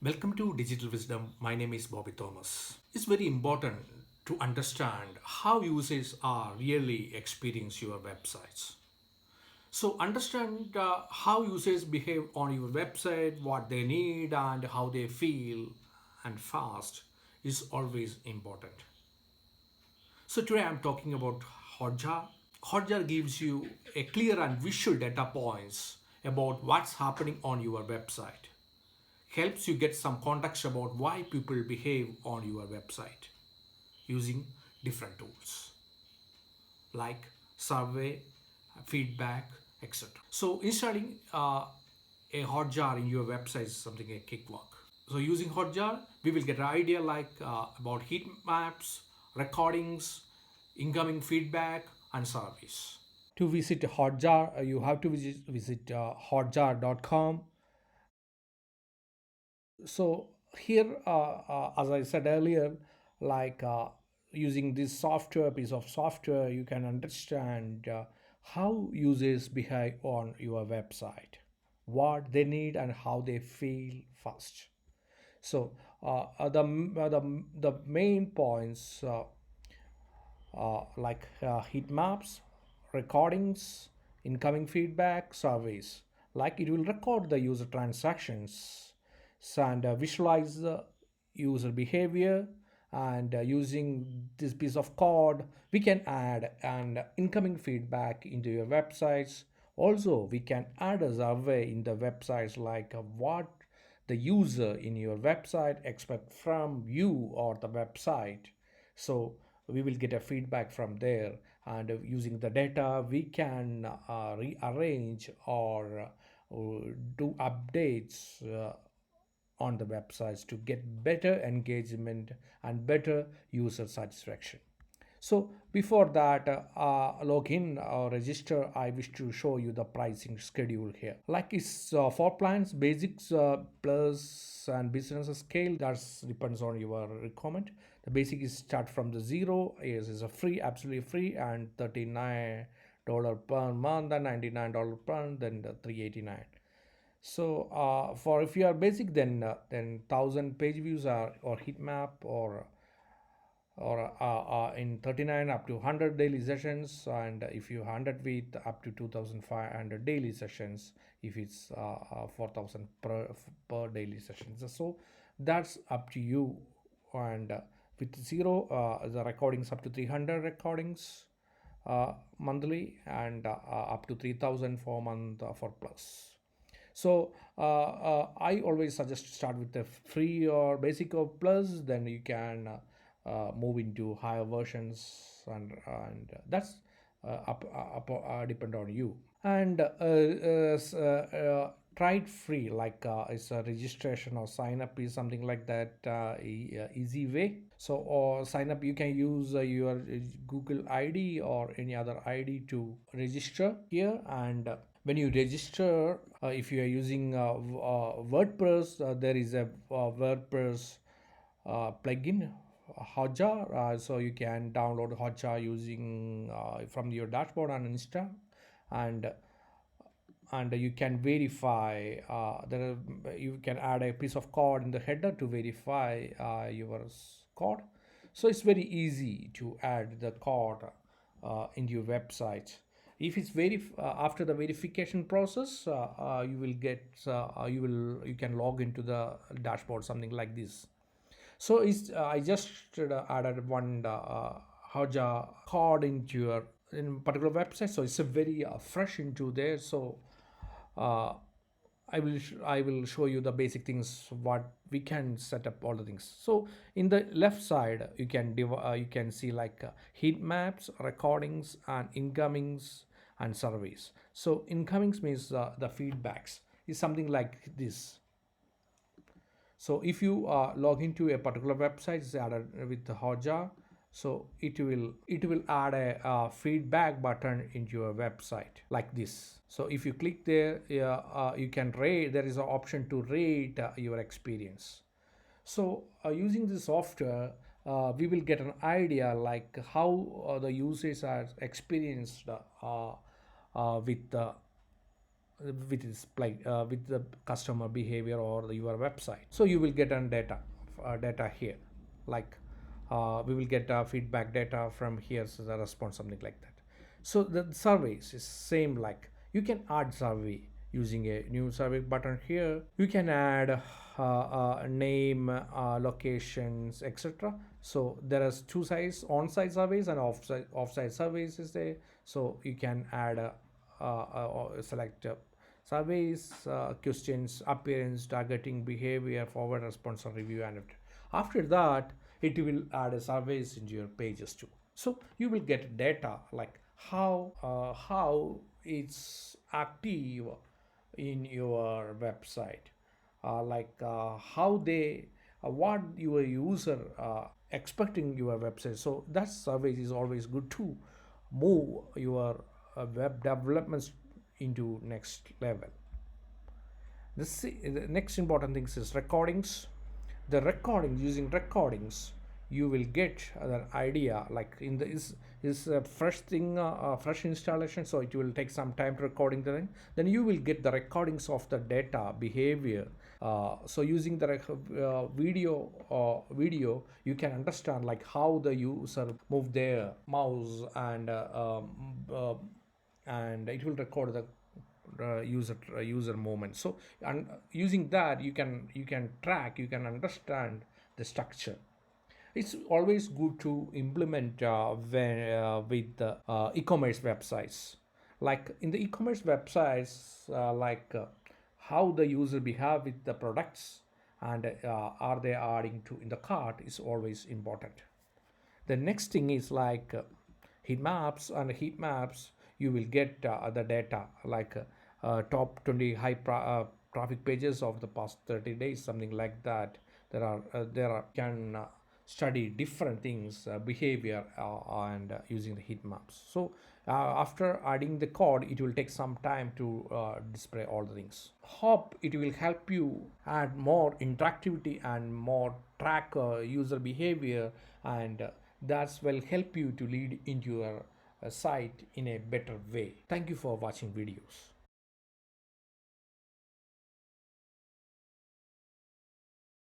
Welcome to Digital Wisdom. My name is Bobby Thomas. It's very important to understand how users are really experience your websites. So understand how users behave on your website, what they need and how they feel and fast is always important. So today I'm talking about Hotjar. Hotjar gives you a clear and visual data points about what's happening on your website, helps you get some context about why people behave on your website using different tools like survey, feedback, etc. So installing a Hotjar in your website is something a cakewalk. So using Hotjar, we will get an idea like about heat maps, recordings, incoming feedback, and surveys. To visit Hotjar, you have to visit hotjar.com. So here, as I said earlier, like using this software, piece of software, you can understand how users behave on your website, what they need and how they feel first. So the main points like heat maps, recordings, incoming feedback, surveys. Like it will record the user transactions and visualize the user behavior. And using this piece of code, we can add an incoming feedback into your websites. Also, we can add a survey in the websites like what the user in your website expect from you or the website. So we will get a feedback from there, and using the data we can rearrange or do updates on the websites to get better engagement and better user satisfaction. So before that login or register, I wish to show you the pricing schedule here. Like it's for plans, basics, plus and business scale. That depends on your requirement. The basic is start from the zero. Is a free, absolutely free, and $39 per month and $99 per month, then the 389. So for if you are basic, then 1,000 page views are or heat map or in 39 up to 100 daily sessions, and if you 100 with up to 2,500 daily sessions, if it's 4,000 per daily sessions. So that's up to you. And with zero, the recordings up to 300 recordings monthly, and up to 3,000 for month for plus. So I always suggest to start with the free or basic or plus, then you can move into higher versions, and that's depend on you. And try it free, like it's a registration or sign up is something like that, easy way. So or sign up, you can use your Google ID or any other ID to register here. And when you register, if you are using WordPress, there is a WordPress plugin, Hotjar. So you can download Hotjar using from your dashboard and install. and and you can verify, you can add a piece of code in the header to verify your code. So it's very easy to add the code into your website. If it's after the verification process, you will get you can log into the dashboard something like this. So it's I just added one Hotjar code into your in particular website, so it's a very fresh into there. So uh, I will show you the basic things what we can set up all the things. So in the left side you can see like heat maps, recordings, and incomings and surveys. So incomings means the feedbacks is something like this. So if you log into a particular website, it's added with the Hotjar. So it will add a feedback button into your website like this. So if you click there, you can rate. There is an option to rate your experience. So using the software, we will get an idea like how the users are experienced with the with this with the customer behavior or your website. So you will get on data here, like we will get feedback data from here, so the response, something like that. So the surveys is same, like you can add survey using a new survey button here. You can add name, locations, etc. So there is two sides: on-site surveys and off-site surveys is there. So you can add select surveys, questions, appearance, targeting, behavior, forward response, or review, and after that it will add a surveys into your pages too. So you will get data like how it's active in your website, how they what your user expecting your website. So that survey is always good to move your web developments into next level. The next important thing is recordings. The recording, using recordings, you will get an idea, like in the is a fresh thing, fresh installation, so it will take some time to recording the thing. Then you will get the recordings of the data behavior. So using the video, you can understand like how the user move their mouse, and it will record the user movement. So and using that you can track, you can understand the structure. It's always good to implement with the e-commerce websites. Like in the e-commerce websites, how the user behave with the products, and are they adding to in the cart is always important. The next thing is like heat maps. And heat maps, you will get the data like top 20 traffic pages of the past 30 days, something like that. There are can study different things, behavior, and using the heat maps. So after adding the code, it will take some time to display all the things. Hope it will help you add more interactivity and more track user behavior, and that will help you to lead into your site in a better way. Thank you for watching videos.